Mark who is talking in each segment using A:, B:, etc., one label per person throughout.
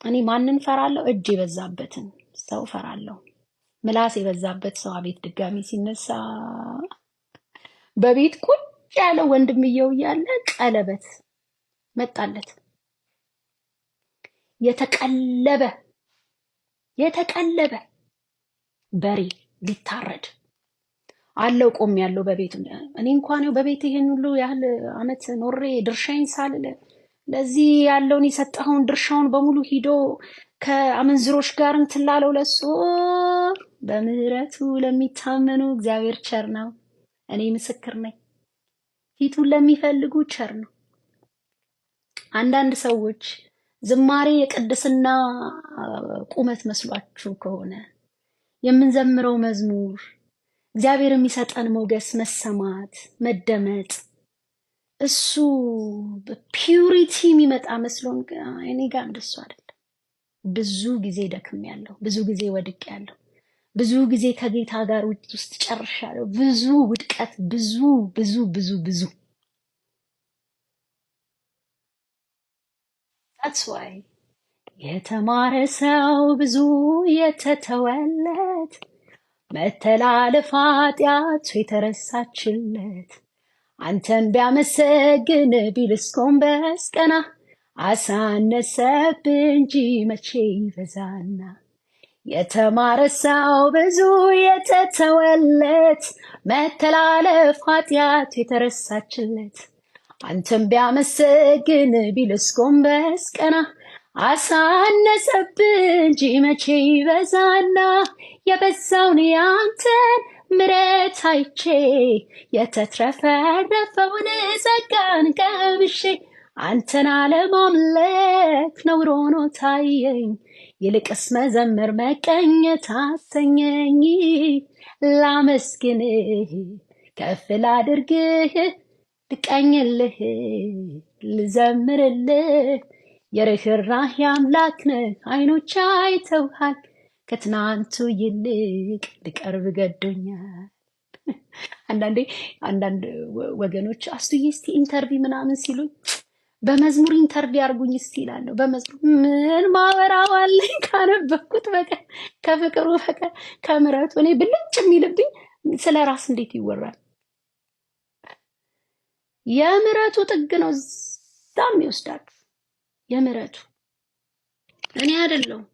A: እኔ ማንን ፈራለሁ? እጅ የበዛበትን ሰው ፈራለሁ። ምላስ የበዛበት ሰው አቤት ድጋሚ ሲነሳ በቤት ቁጭ ያለው ወንድምየው እያለ ቀለበት መጣለት። የተቀለበ በሬ ሊታረድ አለው ቆም ያለው በቤቱ። እኔ እንኳን ነው በቤት ይሄን ሁሉ ያህል አመት ኖሬ ድርሻዬን ሳልል ለዚህ ያለውን የሰጠኸውን ድርሻውን በሙሉ ሂዶ ከአመንዝሮች ጋር እንትን ላለው ለሱ በምህረቱ ለሚታመኑ እግዚአብሔር ቸር ነው። እኔ ምስክር ነኝ። ፊቱን ለሚፈልጉ ቸር ነው። አንዳንድ ሰዎች ዝማሬ የቅድስና ቁመት መስሏችሁ ከሆነ የምንዘምረው መዝሙር እግዚአብሔር የሚሰጠን ሞገስ፣ መሰማት፣ መደመጥ እሱ በፒዩሪቲ የሚመጣ መስሎን እኔ ጋር እንደሱ አይደለም። ብዙ ጊዜ ደክሜያለሁ፣ ብዙ ጊዜ ወድቄያለሁ፣ ብዙ ጊዜ ከጌታ ጋር ውስጥ ጨርሻለሁ። ብዙ ውድቀት፣ ብዙ ብዙ ብዙ ብዙ that's why የተማረ ሰው ብዙ የተተወለት መተላለፍ ኃጢአቱ የተረሳችለት አንተን ቢያመሰግን ቢልስ ጎንበስ ቀና አሳነሰብ እንጂ መቼ ይበዛና። የተማረ ሰው ብዙ የተተወለት መተላለፍ ኃጢአቱ የተረሳችለት አንተን ቢያመሰግን ቢልስ ጎንበስ ቀና አሳነሰብ እንጂ መቼ ይበዛና። የበዛውን ያንተን ምሕረት አይቼ የተትረፈረፈውን ጸጋን ቀምሼ አንተን አለማምለክ ነውር ሆኖ ታየኝ። ይልቅስ መዘመር መቀኘት አሰኘኝ። ላመስግንህ ከፍ ላድርግህ ልቀኝልህ ልዘምርልህ የርኅራኄ አምላክ ነህ ዓይኖች አይተውሃል ከትናንቱ ይልቅ ልቀርብ ገዶኛል። አንዳንድ ወገኖች አስቱዬ እስቲ ኢንተርቪው ምናምን ሲሉኝ በመዝሙር ኢንተርቪው አድርጉኝ እስቲ ይላለሁ። በመዝሙር ምን ማወራው አለኝ ካነበብኩት በቀር ከፍቅሩ በቀር ከምሕረቱ። እኔ ብልጭ የሚልብኝ ስለ ራስ እንዴት ይወራል? የምሕረቱ ጥግ ነው እዛም ይወስዳል። የምሕረቱ እኔ አይደለሁም።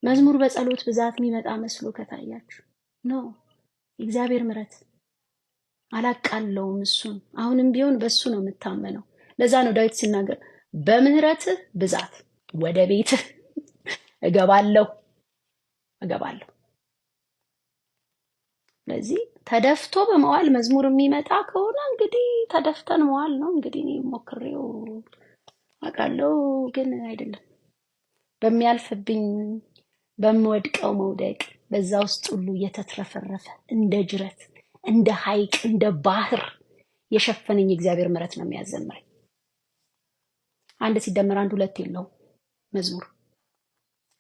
A: መዝሙር በጸሎት ብዛት የሚመጣ መስሎ ከታያችሁ ነው እግዚአብሔር ምሕረት አላቃለውም። እሱን አሁንም ቢሆን በሱ ነው የምታመነው። ለዛ ነው ዳዊት ሲናገር በምህረትህ ብዛት ወደ ቤትህ እገባለሁ። ስለዚህ ተደፍቶ በመዋል መዝሙር የሚመጣ ከሆነ እንግዲህ ተደፍተን መዋል ነው። እንግዲህ እኔ ሞክሬው አውቃለሁ፣ ግን አይደለም በሚያልፍብኝ በምወድቀው መውደቅ በዛ ውስጥ ሁሉ የተትረፈረፈ እንደ ጅረት እንደ ሐይቅ እንደ ባህር የሸፈነኝ እግዚአብሔር ምሕረት ነው የሚያዘምረኝ። አንድ ሲደመር አንድ ሁለት የለውም። መዝሙር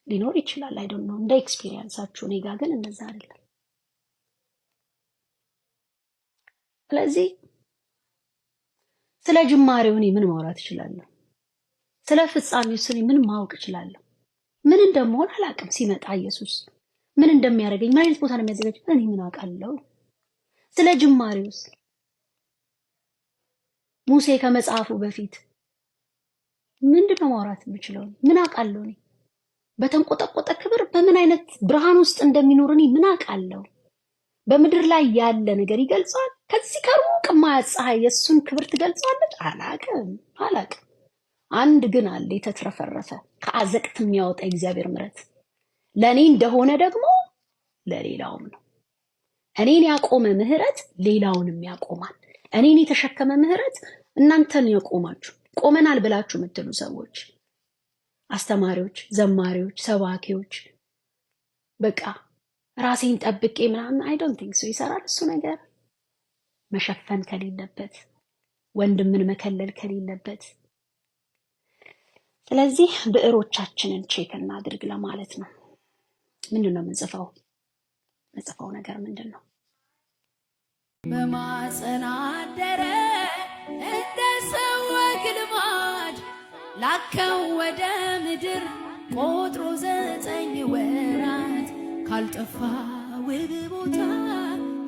A: ሊኖር ይችላል፣ አይ ዶንት ኖ እንደ ኤክስፒሪየንሳችሁ። እኔ ጋር ግን እንደዛ አይደለም። ስለዚህ ስለ ጅማሬው እኔ ምን ማውራት እችላለሁ? ስለ ፍጻሜው እኔ ምን ማወቅ እችላለሁ? ምን እንደምሆን አላውቅም። ሲመጣ ኢየሱስ ምን እንደሚያደርገኝ ምን አይነት ቦታ ነው የሚያዘጋጅ እኔ ምን አውቃለሁ? ስለ ጅማሬውስ ሙሴ ከመጽሐፉ በፊት ምንድነው ማውራት የምችለው? ምን አውቃለሁ? እኔ በተንቆጠቆጠ ክብር በምን አይነት ብርሃን ውስጥ እንደሚኖር እኔ ምን አውቃለሁ? በምድር ላይ ያለ ነገር ይገልጻል። ከዚህ ከሩቅ ማያት ፀሐይ የእሱን ክብር ትገልጻለች። አላውቅም። አንድ ግን አለ የተትረፈረፈ ከአዘቅት የሚያወጣ እግዚአብሔር ምሕረት ለእኔ እንደሆነ ደግሞ ለሌላውም ነው። እኔን ያቆመ ምሕረት ሌላውንም ያቆማል። እኔን የተሸከመ ምሕረት እናንተን ያቆማችሁ። ቆመናል ብላችሁ የምትሉ ሰዎች፣ አስተማሪዎች፣ ዘማሪዎች፣ ሰባኪዎች በቃ ራሴን ጠብቄ ምናምን አይ ዶንት ቲንክ ሶ ይሰራል እሱ ነገር። መሸፈን ከሌለበት ወንድምን መከለል ከሌለበት። ስለዚህ ብዕሮቻችንን ቼክ እናድርግ ለማለት ነው። ምንድነው የምንጽፈው ነገር ምንድነው?
B: በማፀን አደረ እንደ ሰው ግልማድ ላከው ወደ ምድር
A: ካልጠፋ ውብ ቦታ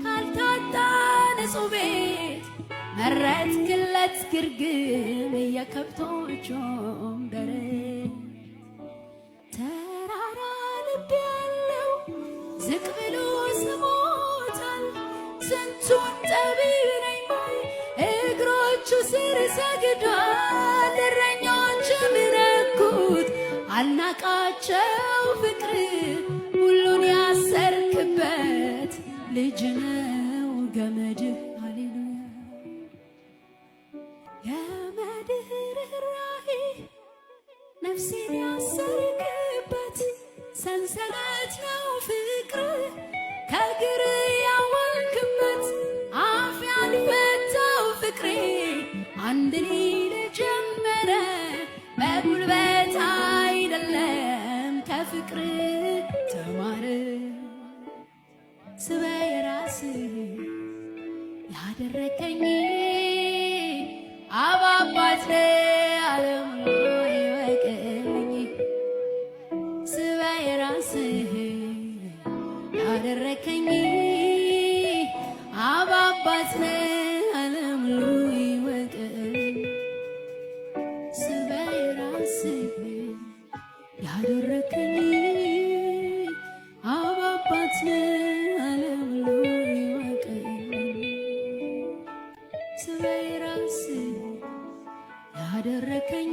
A: ካልታጣ ንጹህ ቤት መረጥክለት ግርግም የከብቶቹም ደረት ተራራ ልብ ያለው ዝቅ ብሎ ስሞታል ስንቱን ጠቢብ ነኝ ባይ እግሮቹ ስር ሰግዷል እረኞችም ረኩት አልናቃቸው ፍቅር ሁሉን ያሰርክበት ልጅ ነው ገመድህ ሃሌሉያ ገመድህ ርኅራኄ ነፍሴን ያሰርክበት ሰንሰለት ነው ፍቅር ከእግር ያወልክበት አፍ ያልፈታው ፍቅሬ አንድ ሊል ጀመረ በጉልበት አይደለም ከፍቅር ተማረ ስበይ ራስህ ያደረከኝ አባባት ዓለም ይወቅልኝ ስበይ ራስህ ያደረከኝ አባባት ዓለም ይወቅልኝ ስበይ ራስህ ያደረከኝ አባባት ዓለም ይወቅልኝ ስበይ ራስህ ያደረከኝ